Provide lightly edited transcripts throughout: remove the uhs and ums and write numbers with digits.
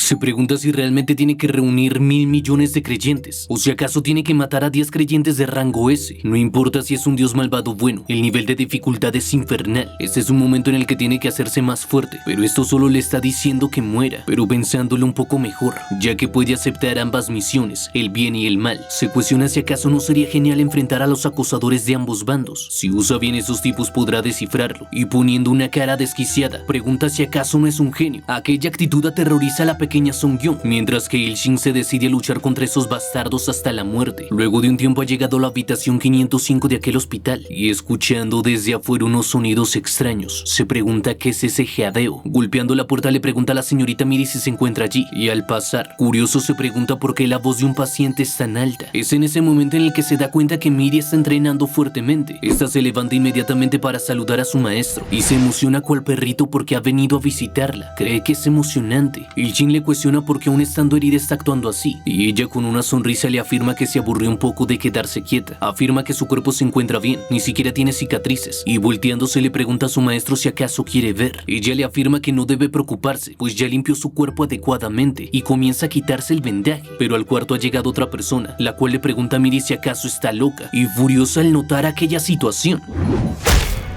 Se pregunta si realmente tiene que reunir 1.000 millones de creyentes, o si acaso tiene que matar a 10 creyentes de rango S. No importa si es un dios malvado o bueno, el nivel de dificultad es infernal. Este es un momento en el que tiene que hacerse más fuerte, pero esto solo le está diciendo que muera, pero pensándolo un poco mejor, ya que puede aceptar ambas misiones, el bien y el mal. Se cuestiona si acaso no sería genial enfrentar a los acosadores de ambos bandos. Si usa bien esos tipos podrá descifrarlo, y poniendo una cara desquiciada, pregunta si acaso no es un genio. Aquella actitud aterroriza a la pequeña Song-Yeon, mientras que Il-shin se decide a luchar contra esos bastardos hasta la muerte. Luego de un tiempo ha llegado a la habitación 505 de aquel hospital, y escuchando desde afuera unos sonidos extraños, se pregunta qué es ese jadeo. Golpeando la puerta le pregunta a la señorita Miri si se encuentra allí, y al pasar, curioso se pregunta por qué la voz de un paciente es tan alta. Es en ese momento en el que se da cuenta que Miri está entrenando fuertemente. Esta se levanta inmediatamente para saludar a su maestro, y se emociona cual perrito porque ha venido a visitarla. Cree que es emocionante. Il-shin le cuestiona por qué aún estando herida está actuando así, y ella con una sonrisa le afirma que se aburrió un poco de quedarse quieta. Afirma que su cuerpo se encuentra bien, ni siquiera tiene cicatrices, y volteándose le pregunta a su maestro si acaso quiere ver. Ella le afirma que no debe preocuparse, pues ya limpió su cuerpo adecuadamente, y comienza a quitarse el vendaje. Pero al cuarto ha llegado otra persona, la cual le pregunta a Miri si acaso está loca, y furiosa al notar aquella situación.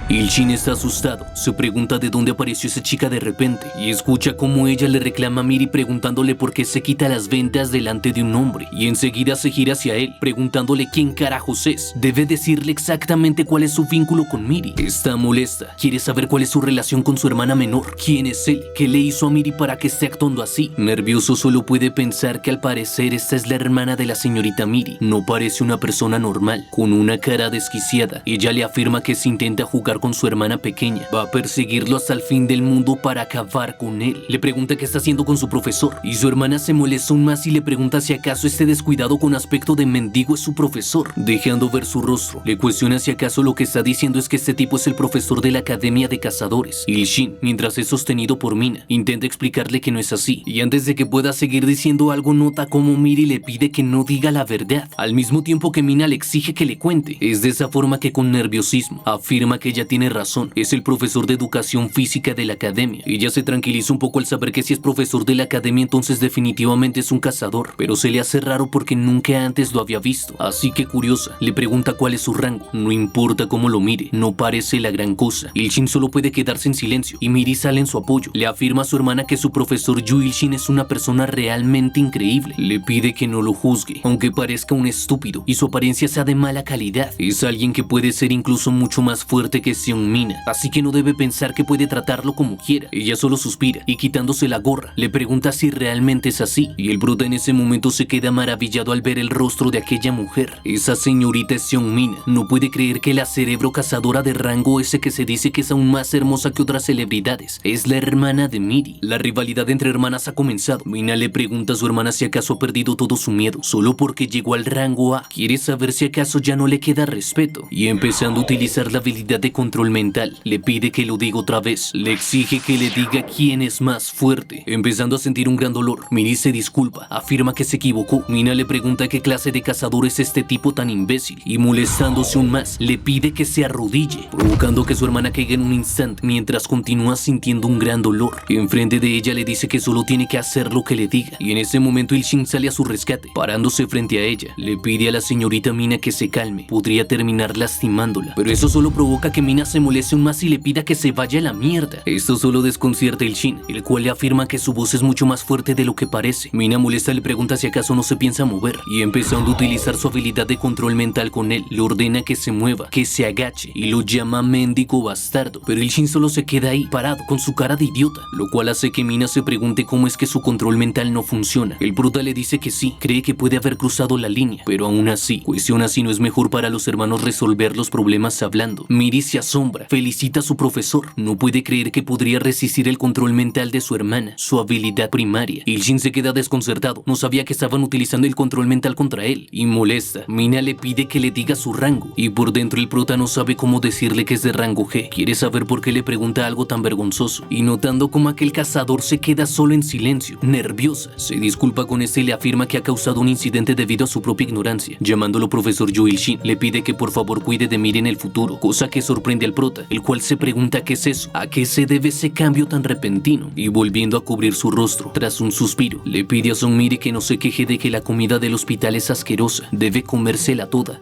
Il-shin está asustado, se pregunta de dónde apareció esa chica de repente, y escucha cómo ella le reclama a Miri preguntándole por qué se quita las vendas delante de un hombre, y enseguida se gira hacia él, preguntándole quién carajos es. Debe decirle exactamente cuál es su vínculo con Miri. Está molesta, quiere saber cuál es su relación con su hermana menor, quién es él, qué le hizo a Miri para que esté actuando así. Nervioso solo puede pensar que al parecer esta es la hermana de la señorita Miri. No parece una persona normal, con una cara desquiciada. Ella le afirma que si intenta jugar con su hermana pequeña, va a perseguirlo hasta el fin del mundo para acabar con él. Le pregunta qué está haciendo con su profesor, y su hermana se molesta aún más y le pregunta si acaso este descuidado con aspecto de mendigo es su profesor, dejando ver su rostro. Le cuestiona si acaso lo que está diciendo es que este tipo es el profesor de la Academia de Cazadores. Il-shin, mientras es sostenido por Mina, intenta explicarle que no es así, y antes de que pueda seguir diciendo algo nota como Miri le pide que no diga la verdad, al mismo tiempo que Mina le exige que le cuente. Es de esa forma que con nerviosismo afirma que ella tiene razón, es el profesor de educación física de la academia. Ella se tranquiliza un poco al saber que si es profesor de la academia entonces definitivamente es un cazador, pero se le hace raro porque nunca antes lo había visto, así que curiosa, le pregunta cuál es su rango. No importa cómo lo mire, no parece la gran cosa. Il-shin solo puede quedarse en silencio, y Miri sale en su apoyo. Le afirma a su hermana que su profesor Yu Il-shin es una persona realmente increíble. Le pide que no lo juzgue, aunque parezca un estúpido y su apariencia sea de mala calidad. Es alguien que puede ser incluso mucho más fuerte que Seong-mina, así que no debe pensar que puede tratarlo como quiera. Ella solo suspira y quitándose la gorra, le pregunta si realmente es así, y el prota en ese momento se queda maravillado al ver el rostro de aquella mujer. Esa señorita es Seong-mina. No puede creer que la cerebro cazadora de rango S que se dice que es aún más hermosa que otras celebridades es la hermana de Miri. La rivalidad entre hermanas ha comenzado. Mina le pregunta a su hermana si acaso ha perdido todo su miedo solo porque llegó al rango A. Quiere saber si acaso ya no le queda respeto, y empezando a utilizar la habilidad de control mental, le pide que lo diga otra vez. Le exige que le diga quién es más fuerte. Empezando a sentir un gran dolor, Miri se disculpa, afirma que se equivocó. Mina le pregunta qué clase de cazador es este tipo tan imbécil, y molestándose aún más, le pide que se arrodille, provocando que su hermana caiga en un instante mientras continúa sintiendo un gran dolor. Enfrente de ella le dice que solo tiene que hacer lo que le diga, y en ese momento Il-shin sale a su rescate. Parándose frente a ella, le pide a la señorita Mina que se calme, podría terminar lastimándola, pero eso solo provoca que Mina se moleste aún más y le pida que se vaya a la mierda. Esto solo desconcierta a Il-shin, el cual le afirma que su voz es mucho más fuerte de lo que parece. Mina molesta le pregunta si acaso no se piensa mover, y empezando a utilizar su habilidad de control mental con él, le ordena que se mueva, que se agache, y lo llama mendigo bastardo. Pero Il-shin solo se queda ahí, parado, con su cara de idiota, lo cual hace que Mina se pregunte cómo es que su control mental no funciona. El prota le dice que sí, cree que puede haber cruzado la línea, pero aún así, cuestiona si no es mejor para los hermanos resolver los problemas hablando. Miri se asombra, felicita a su profesor, no puede creer que podría resistir el control mental de su hermana, su habilidad primaria. Il-shin se queda desconcertado, no sabía que estaban utilizando el control mental contra él, y molesta. Mina le pide que le diga su rango, y por dentro el prota no sabe cómo decirle que es de rango G. Quiere saber por qué le pregunta algo tan vergonzoso, y notando cómo aquel cazador se queda solo en silencio, nerviosa, se disculpa con este y le afirma que ha causado un incidente debido a su propia ignorancia. Llamándolo profesor Yu Il-shin, le pide que por favor cuide de Miri en el futuro, cosa que sorprende sorprende al prota, el cual se pregunta qué es eso, a qué se debe ese cambio tan repentino, y volviendo a cubrir su rostro, tras un suspiro, le pide a Sonmiri que no se queje de que la comida del hospital es asquerosa, debe comérsela toda.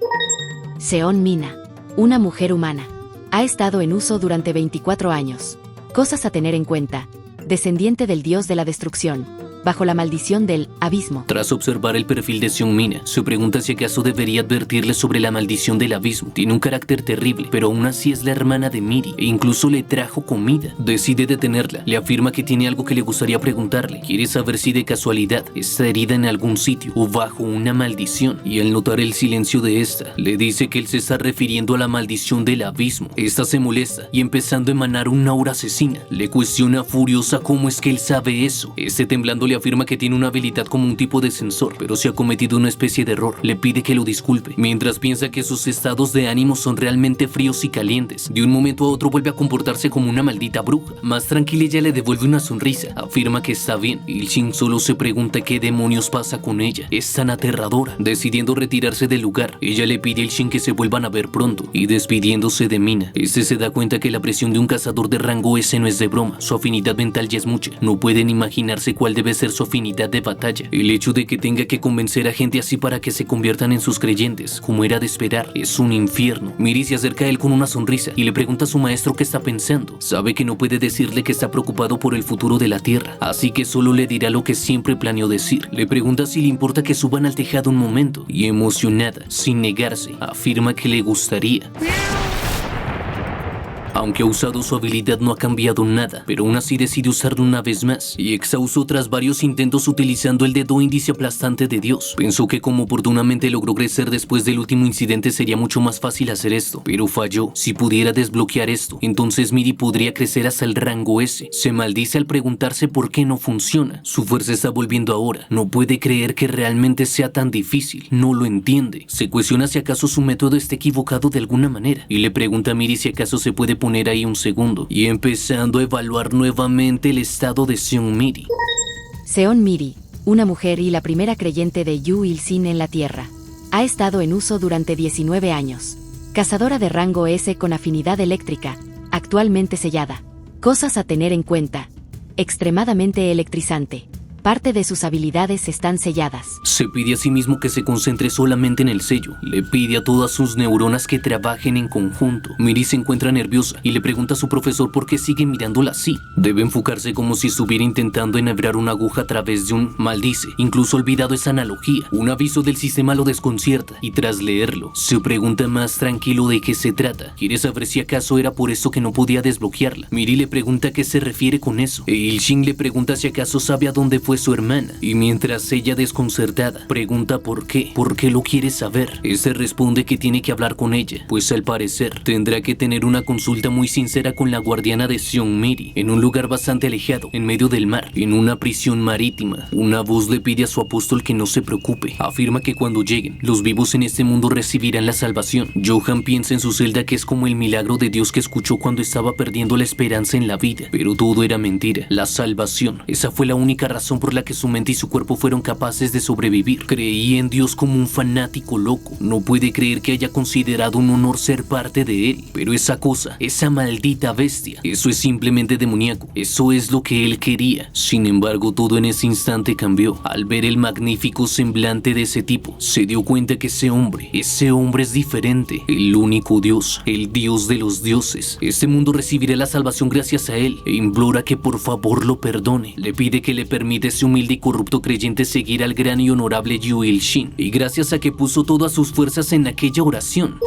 Seon Mina, una mujer humana. Ha estado en uso durante 24 años. Cosas a tener en cuenta. Descendiente del dios de la destrucción, bajo la maldición del abismo. Tras observar el perfil de Seon Mina, se pregunta si acaso debería advertirle sobre la maldición del abismo. Tiene un carácter terrible, pero aún así es la hermana de Miri, e incluso le trajo comida. Decide detenerla, le afirma que tiene algo que le gustaría preguntarle. Quiere saber si de casualidad está herida en algún sitio o bajo una maldición, y al notar el silencio de esta, le dice que él se está refiriendo a la maldición del abismo. Esta se molesta y empezando a emanar una aura asesina, le cuestiona furiosa cómo es que él sabe eso. Este temblando le afirma que tiene una habilidad como un tipo de sensor, pero si ha cometido una especie de error, le pide que lo disculpe, mientras piensa que sus estados de ánimo son realmente fríos y calientes. De un momento a otro vuelve a comportarse como una maldita bruja. Más tranquila, ella le devuelve una sonrisa, afirma que está bien, y Shin solo se pregunta qué demonios pasa con ella. Es tan aterradora. Decidiendo retirarse del lugar, ella le pide al Shin que se vuelvan a ver pronto, y despidiéndose de Mina, este se da cuenta que la presión de un cazador de rango S no es de broma. Su afinidad mental ya es mucha, no pueden imaginarse cuál debe ser su afinidad de batalla. El hecho de que tenga que convencer a gente así para que se conviertan en sus creyentes, como era de esperar, es un infierno. Miri se acerca a él con una sonrisa y le pregunta a su maestro qué está pensando. Sabe que no puede decirle que está preocupado por el futuro de la Tierra, así que solo le dirá lo que siempre planeó decir. Le pregunta si le importa que suban al tejado un momento, y emocionada, sin negarse, afirma que le gustaría. Aunque ha usado su habilidad no ha cambiado nada, pero aún así decide usarlo una vez más, y exhausto tras varios intentos utilizando el dedo índice aplastante de Dios. Pensó que como oportunamente logró crecer después del último incidente sería mucho más fácil hacer esto, pero falló. Si pudiera desbloquear esto, entonces Miri podría crecer hasta el rango S. Se maldice al preguntarse por qué no funciona. Su fuerza está volviendo ahora. No puede creer que realmente sea tan difícil. No lo entiende. Se cuestiona si acaso su método está equivocado de alguna manera, y le pregunta a Miri si acaso se puede poner ahí un segundo, y empezando a evaluar nuevamente el estado de Seon Miri. Seon Miri, una mujer y la primera creyente de Yu Il-sin en la Tierra. Ha estado en uso durante 19 años. Cazadora de rango S con afinidad eléctrica, actualmente sellada. Cosas a tener en cuenta. Extremadamente electrizante. Parte de sus habilidades están selladas. Se pide a sí mismo que se concentre solamente en el sello. Le pide a todas sus neuronas que trabajen en conjunto. Miri se encuentra nerviosa y le pregunta a su profesor por qué sigue mirándola así. Debe enfocarse como si estuviera intentando enhebrar una aguja a través de un maldice. Incluso olvidado esa analogía. Un aviso del sistema lo desconcierta y tras leerlo, se pregunta más tranquilo de qué se trata. Quiere saber si acaso era por eso que no podía desbloquearla. Miri le pregunta a qué se refiere con eso. E Il-shin le pregunta si acaso sabe a dónde fue su hermana, y mientras ella desconcertada pregunta por qué lo quiere saber, este responde que tiene que hablar con ella, pues al parecer tendrá que tener una consulta muy sincera con la guardiana de Seon Miri, en un lugar bastante alejado, en medio del mar, en una prisión marítima. Una voz le pide a su apóstol que no se preocupe, afirma que cuando lleguen, los vivos en este mundo recibirán la salvación. Johan piensa en su celda que es como el milagro de Dios que escuchó cuando estaba perdiendo la esperanza en la vida, pero todo era mentira. La salvación, esa fue la única razón por la que su mente y su cuerpo fueron capaces de sobrevivir. Creía en Dios como un fanático loco. No puede creer que haya considerado un honor ser parte de él. Pero esa cosa, esa maldita bestia, eso es simplemente demoníaco. Eso es lo que él quería. Sin embargo, todo en ese instante cambió. Al ver el magnífico semblante de ese tipo, se dio cuenta que ese hombre es diferente. El único Dios, el Dios de los dioses. Este mundo recibirá la salvación gracias a él, e implora que por favor lo perdone. Le pide que le permita ese humilde y corrupto creyente seguir al gran y honorable Yu Il-shin, y gracias a que puso todas sus fuerzas en aquella oración,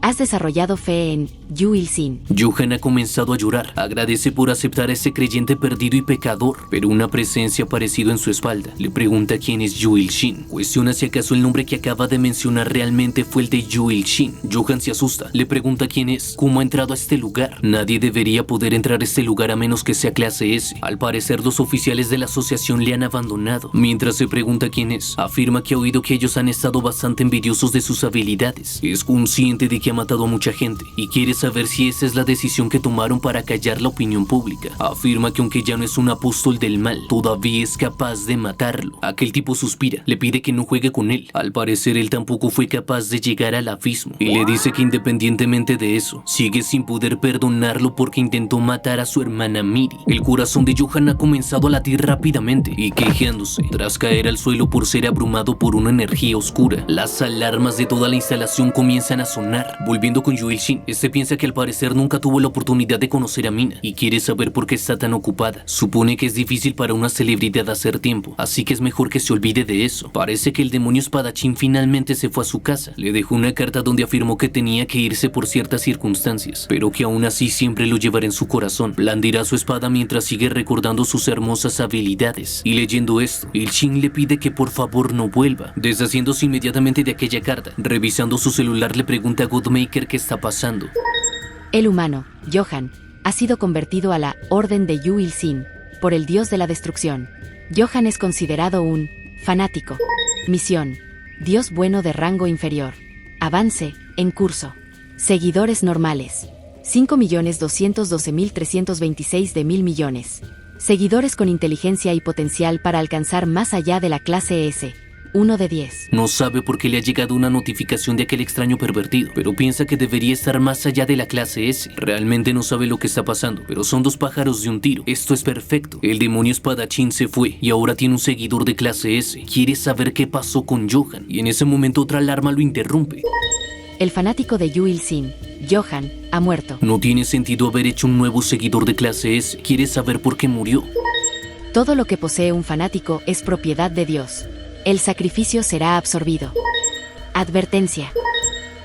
Has desarrollado fe en Yu Il-sin. Johan ha comenzado a llorar. Agradece por aceptar a ese creyente perdido y pecador, pero una presencia ha aparecido en su espalda. Le pregunta quién es Yu Il-shin. Cuestiona si acaso el nombre que acaba de mencionar realmente fue el de Yu Il-shin. Johan se asusta. Le pregunta quién es, cómo ha entrado a este lugar. Nadie debería poder entrar a este lugar a menos que sea clase S. Al parecer los oficiales de la asociación le han abandonado. Mientras se pregunta quién es, afirma que ha oído que ellos han estado bastante envidiosos de sus habilidades. Es consciente de que ha matado a mucha gente y quiere saber si esa es la decisión que tomaron para callar la opinión pública. Afirma que aunque ya no es un apóstol del mal, todavía es capaz de matarlo. Aquel tipo suspira, le pide que no juegue con él. Al parecer él tampoco fue capaz de llegar al abismo y le dice que independientemente de eso, sigue sin poder perdonarlo porque intentó matar a su hermana Miri. El corazón de Johan ha comenzado a latir rápidamente y quejándose tras caer al suelo por ser abrumado por una energía oscura. Las alarmas de toda la instalación comienzan a sonar. Volviendo con Yuil-Shin, este piensa que al parecer nunca tuvo la oportunidad de conocer a Mina y quiere saber por qué está tan ocupada. Supone que es difícil para una celebridad hacer tiempo, así que es mejor que se olvide de eso. Parece que el demonio espadachín finalmente se fue a su casa. Le dejó una carta donde afirmó que tenía que irse por ciertas circunstancias, pero que aún así siempre lo llevará en su corazón. Blandirá su espada mientras sigue recordando sus hermosas habilidades. Y leyendo esto, el Shin le pide que por favor no vuelva. Deshaciéndose inmediatamente de aquella carta, revisando su celular le pregunta a Godmaker qué está pasando. El humano, Johan, ha sido convertido a la Orden de Yuil-Sin por el dios de la destrucción. Johan es considerado un fanático. Misión: Dios bueno de rango inferior. Avance, en curso. Seguidores normales: 5.212.326 de 1.000 millones. Seguidores con inteligencia y potencial para alcanzar más allá de la clase S: 1 de 10. No sabe por qué le ha llegado una notificación de aquel extraño pervertido, pero piensa que debería estar más allá de la clase S. Realmente no sabe lo que está pasando, pero son dos pájaros de un tiro. Esto es perfecto. El demonio espadachín se fue y ahora tiene un seguidor de clase S. Quiere saber qué pasó con Johan y en ese momento otra alarma lo interrumpe. El fanático de Yuil-Sin, Johan, ha muerto. No tiene sentido haber hecho un nuevo seguidor de clase S. Quiere saber por qué murió. Todo lo que posee un fanático es propiedad de Dios. El sacrificio será absorbido. Advertencia: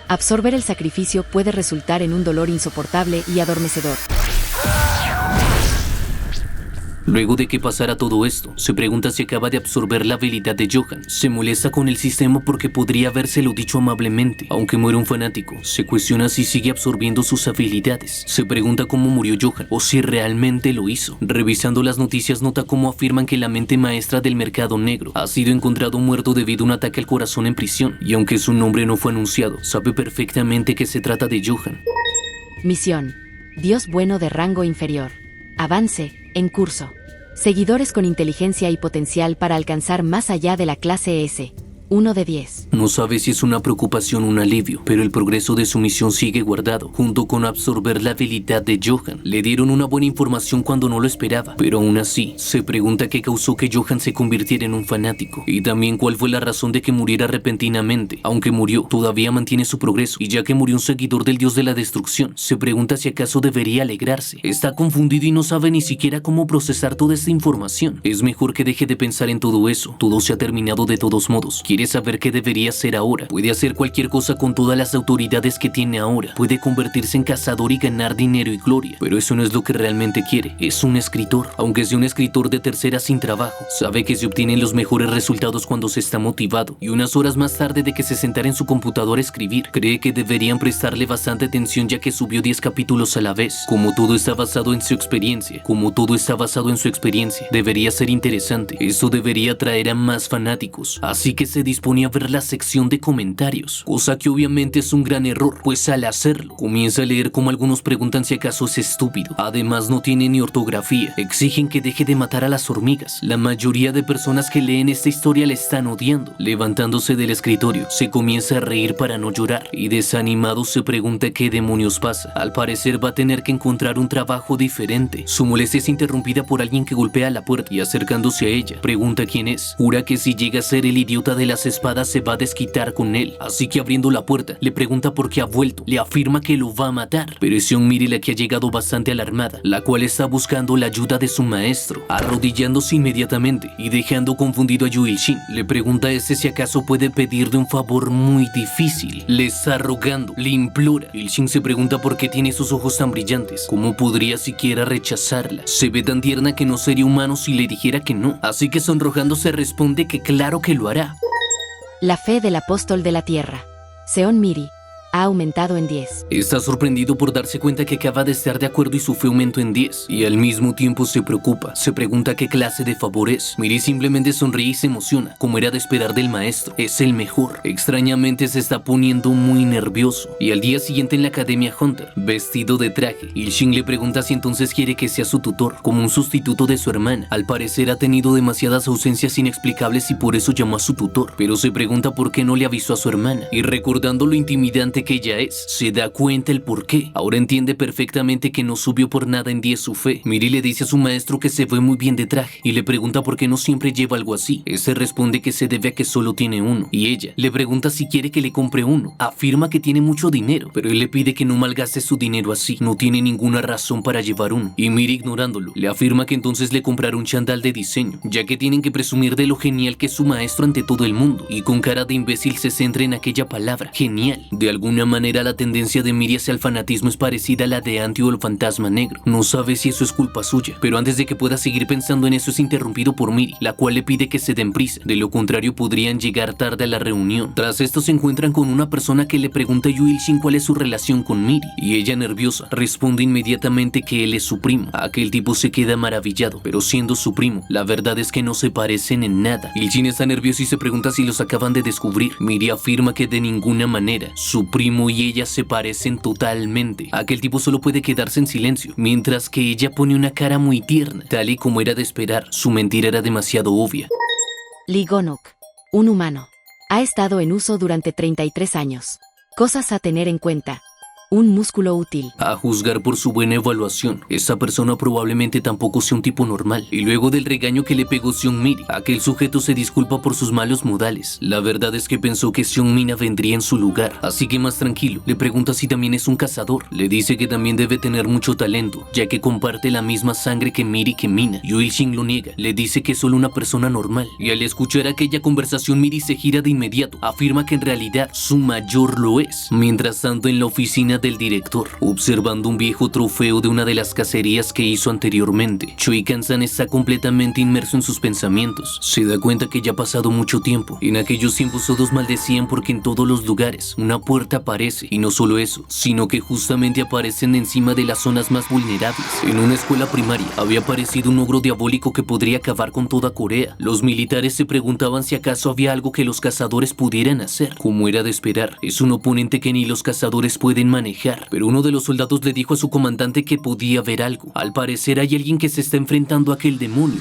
absorber el sacrificio puede resultar en un dolor insoportable y adormecedor. Luego de que pasara todo esto, se pregunta si acaba de absorber la habilidad de Johan. Se molesta con el sistema porque podría habérselo dicho amablemente. Aunque muere un fanático, se cuestiona si sigue absorbiendo sus habilidades. Se pregunta cómo murió Johan o si realmente lo hizo. Revisando las noticias nota cómo afirman que la mente maestra del mercado negro ha sido encontrado muerto debido a un ataque al corazón en prisión. Y aunque su nombre no fue anunciado, sabe perfectamente que se trata de Johan. Misión: Dios bueno de rango inferior. Avance, en curso. Seguidores con inteligencia y potencial para alcanzar más allá de la clase S: 1 de 10. No sabe si es una preocupación o un alivio, pero el progreso de su misión sigue guardado, junto con absorber la habilidad de Johan. Le dieron una buena información cuando no lo esperaba, pero aún así, se pregunta qué causó que Johan se convirtiera en un fanático, y también cuál fue la razón de que muriera repentinamente. Aunque murió, todavía mantiene su progreso, y ya que murió un seguidor del dios de la destrucción, se pregunta si acaso debería alegrarse. Está confundido y no sabe ni siquiera cómo procesar toda esta información. Es mejor que deje de pensar en todo eso. Todo se ha terminado de todos modos. Quiere saber qué debería hacer ahora. Puede hacer cualquier cosa con todas las autoridades que tiene ahora. Puede convertirse en cazador y ganar dinero y gloria. Pero eso no es lo que realmente quiere. Es un escritor. Aunque sea un escritor de tercera sin trabajo, sabe que se obtienen los mejores resultados cuando se está motivado. Y unas horas más tarde de que se sentara en su computadora a escribir, cree que deberían prestarle bastante atención ya que subió 10 capítulos a la vez. Como todo está basado en su experiencia, debería ser interesante. Eso debería atraer a más fanáticos. Así que se dispone a ver la sección de comentarios, cosa que obviamente es un gran error, pues al hacerlo, comienza a leer como algunos preguntan si acaso es estúpido. Además no tiene ni ortografía, exigen que deje de matar a las hormigas. La mayoría de personas que leen esta historia le están odiando. Levantándose del escritorio, se comienza a reír para no llorar, y desanimado se pregunta qué demonios pasa. Al parecer va a tener que encontrar un trabajo diferente. Su molestia es interrumpida por alguien que golpea la puerta y acercándose a ella, pregunta quién es. Jura que si llega a ser el idiota de las espadas se va a desquitar con él, así que abriendo la puerta le pregunta por qué ha vuelto. Le afirma que lo va a matar, pero es Seon Miri la que ha llegado bastante alarmada, la cual está buscando la ayuda de su maestro. Arrodillándose inmediatamente y dejando confundido a Yuil-Shin, le pregunta a ese si acaso puede pedirle un favor muy difícil. Le está rogando, le implora. El Shin se pregunta por qué tiene esos ojos tan brillantes, cómo podría siquiera rechazarla. Se ve tan tierna que no sería humano si le dijera que no, así que sonrojándose responde que claro que lo hará. La fe del apóstol de la tierra. Seon Miri, ha aumentado en 10. Está sorprendido por darse cuenta que acaba de estar de acuerdo y su fe aumentó en 10. Y al mismo tiempo se preocupa. Se pregunta qué clase de favor es. Miri simplemente sonríe y se emociona, como era de esperar del maestro. Es el mejor. Extrañamente se está poniendo muy nervioso. Y al día siguiente en la Academia Hunter, vestido de traje, Il-shin le pregunta si entonces quiere que sea su tutor, como un sustituto de su hermana. Al parecer ha tenido demasiadas ausencias inexplicables y por eso llamó a su tutor. Pero se pregunta por qué no le avisó a su hermana. Y recordando lo intimidante que ella es, se da cuenta el por qué. Ahora entiende perfectamente que no subió por nada en 10 su fe. Miri le dice a su maestro que se fue muy bien de traje y le pregunta por qué no siempre lleva algo así. Este responde que se debe a que solo tiene uno. Y ella le pregunta si quiere que le compre uno. Afirma que tiene mucho dinero, pero él le pide que no malgaste su dinero así. No tiene ninguna razón para llevar uno. Y Miri, ignorándolo, le afirma que entonces le comprará un chandal de diseño, ya que tienen que presumir de lo genial que es su maestro ante todo el mundo. Y con cara de imbécil se centra en aquella palabra, genial. De alguna manera la tendencia de Miri hacia el fanatismo es parecida a la de Anti o el fantasma negro. No sabe si eso es culpa suya, pero antes de que pueda seguir pensando en eso es interrumpido por Miri, la cual le pide que se den prisa. De lo contrario podrían llegar tarde a la reunión. Tras esto se encuentran con una persona que le pregunta a Yu Il-shin cuál es su relación con Miri, y ella, nerviosa, responde inmediatamente que él es su primo. Aquel tipo se queda maravillado, pero siendo su primo, la verdad es que no se parecen en nada. Il-shin está nervioso y se pregunta si los acaban de descubrir. Miri afirma que de ninguna manera. Su primo y ella se parecen totalmente. Aquel tipo solo puede quedarse en silencio, mientras que ella pone una cara muy tierna, tal y como era de esperar. Su mentira era demasiado obvia. Lee Gonok, un humano. Ha estado en uso durante 33 años. Cosas a tener en cuenta. Un músculo útil. A juzgar por su buena evaluación, esa persona probablemente tampoco sea un tipo normal. Y luego del regaño que le pegó Seung-mi, aquel sujeto se disculpa por sus malos modales. La verdad es que pensó que Seung-mi vendría en su lugar, así que más tranquilo, le pregunta si también es un cazador. Le dice que también debe tener mucho talento, ya que comparte la misma sangre que Miri que Mina. Yu Il-shin lo niega, le dice que es solo una persona normal. Y al escuchar aquella conversación, Miri se gira de inmediato, afirma que en realidad su mayor lo es. Mientras tanto, en la oficina del director, observando un viejo trofeo de una de las cacerías que hizo anteriormente, Choi Kang-san está completamente inmerso en sus pensamientos. Se da cuenta que ya ha pasado mucho tiempo. En aquellos tiempos todos maldecían porque en todos los lugares una puerta aparece, y no solo eso, sino que justamente aparecen encima de las zonas más vulnerables. En una escuela primaria había aparecido un ogro diabólico que podría acabar con toda Corea. Los militares se preguntaban si acaso había algo que los cazadores pudieran hacer. Como era de esperar, es un oponente que ni los cazadores pueden manejar. Pero uno de los soldados le dijo a su comandante que podía ver algo. Al parecer hay alguien que se está enfrentando a aquel demonio.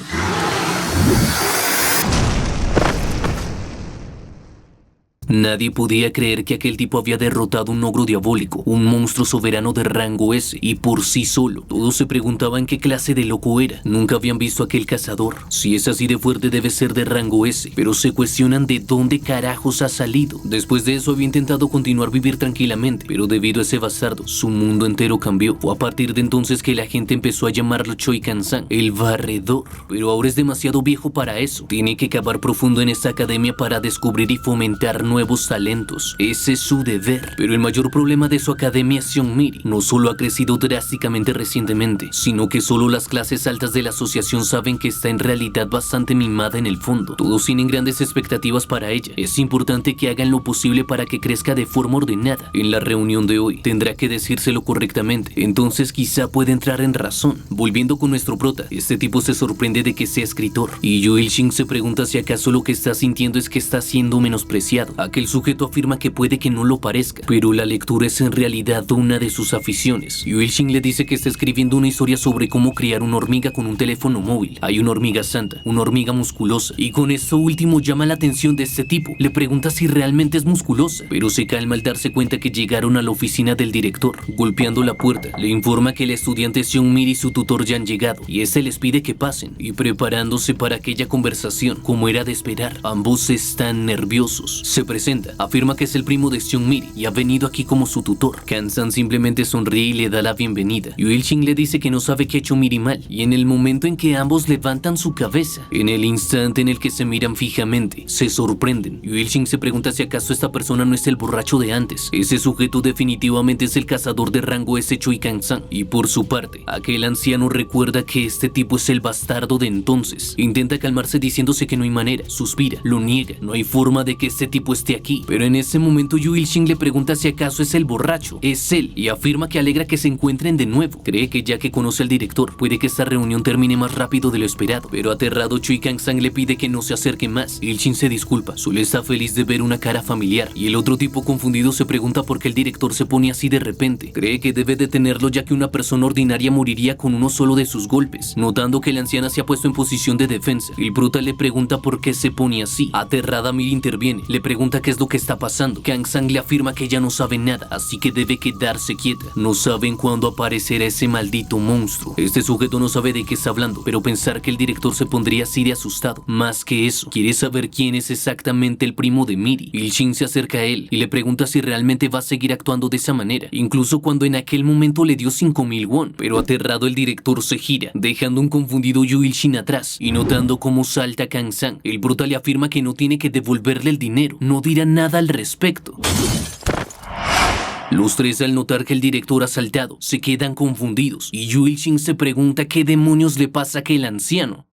Nadie podía creer que aquel tipo había derrotado un ogro diabólico, un monstruo soberano de rango S, y por sí solo. Todos se preguntaban qué clase de loco era. Nunca habían visto a aquel cazador. Si es así de fuerte debe ser de rango S, pero se cuestionan de dónde carajos ha salido. Después de eso había intentado continuar vivir tranquilamente, pero debido a ese bastardo, su mundo entero cambió. Fue a partir de entonces que la gente empezó a llamarlo Choi Kang-san, el barredor. Pero ahora es demasiado viejo para eso. Tiene que cavar profundo en esta academia para descubrir y fomentar nuevos talentos. Ese es su deber. Pero el mayor problema de su academia, Seung-mi, no solo ha crecido drásticamente recientemente, sino que solo las clases altas de la asociación saben que está en realidad bastante mimada en el fondo. Todos tienen grandes expectativas para ella. Es importante que hagan lo posible para que crezca de forma ordenada. En la reunión de hoy tendrá que decírselo correctamente, entonces quizá pueda entrar en razón. Volviendo con nuestro prota, este tipo se sorprende de que sea escritor, y Yu Il-shin se pregunta si acaso lo que está sintiendo es que está siendo menospreciado. Aquel sujeto afirma que puede que no lo parezca, pero la lectura es en realidad una de sus aficiones. Yu Il-shin le dice que está escribiendo una historia sobre cómo criar una hormiga con un teléfono móvil. Hay una hormiga santa, una hormiga musculosa, y con esto último llama la atención de este tipo. Le pregunta si realmente es musculosa, pero se calma al darse cuenta que llegaron a la oficina del director. Golpeando la puerta, le informa que el estudiante Seung-mi y su tutor ya han llegado, y este les pide que pasen. Y preparándose para aquella conversación, como era de esperar, ambos están nerviosos. Se presenta, afirma que es el primo de Seung-mi y ha venido aquí como su tutor. Kang-san simplemente sonríe y le da la bienvenida. Yu Il-shin le dice que no sabe qué ha hecho Miri mal, y en el momento en que ambos levantan su cabeza, en el instante en el que se miran fijamente, se sorprenden. Yu Il-shin se pregunta si acaso esta persona no es el borracho de antes. Ese sujeto definitivamente es el cazador de rango S, Choi Kang-san, y por su parte, aquel anciano recuerda que este tipo es el bastardo de entonces. Intenta calmarse diciéndose que no hay manera, suspira, lo niega, no hay forma de que este tipo esté esté aquí. Pero en ese momento Yu Il-shin le pregunta si acaso es el borracho. Es él, y afirma que alegra que se encuentren de nuevo. Cree que ya que conoce al director, puede que esta reunión termine más rápido de lo esperado. Pero aterrado, Chui Kang-sang le pide que no se acerque más. Il-shin se disculpa, solo está feliz de ver una cara familiar. Y el otro tipo confundido se pregunta por qué el director se pone así de repente. Cree que debe detenerlo ya que una persona ordinaria moriría con uno solo de sus golpes. Notando que la anciana se ha puesto en posición de defensa, el brutal le pregunta por qué se pone así. Aterrada, Miri interviene, le pregunta qué es lo que está pasando. Kang-sang le afirma que ella no sabe nada, así que debe quedarse quieta. No saben cuándo aparecerá ese maldito monstruo. Este sujeto no sabe de qué está hablando, pero pensar que el director se pondría así de asustado. Más que eso, quiere saber quién es exactamente el primo de Miri. Il-shin se acerca a él y le pregunta si realmente va a seguir actuando de esa manera, incluso cuando en aquel momento le dio 5000 won. Pero aterrado, el director se gira, dejando un confundido Yu Il-shin atrás, y notando cómo salta Kang-sang, el brutal le afirma que no tiene que devolverle el dinero, no dirá nada al respecto. Los tres, al notar que el director ha saltado, se quedan confundidos, y Yu Il-shin se pregunta qué demonios le pasa a aquel anciano.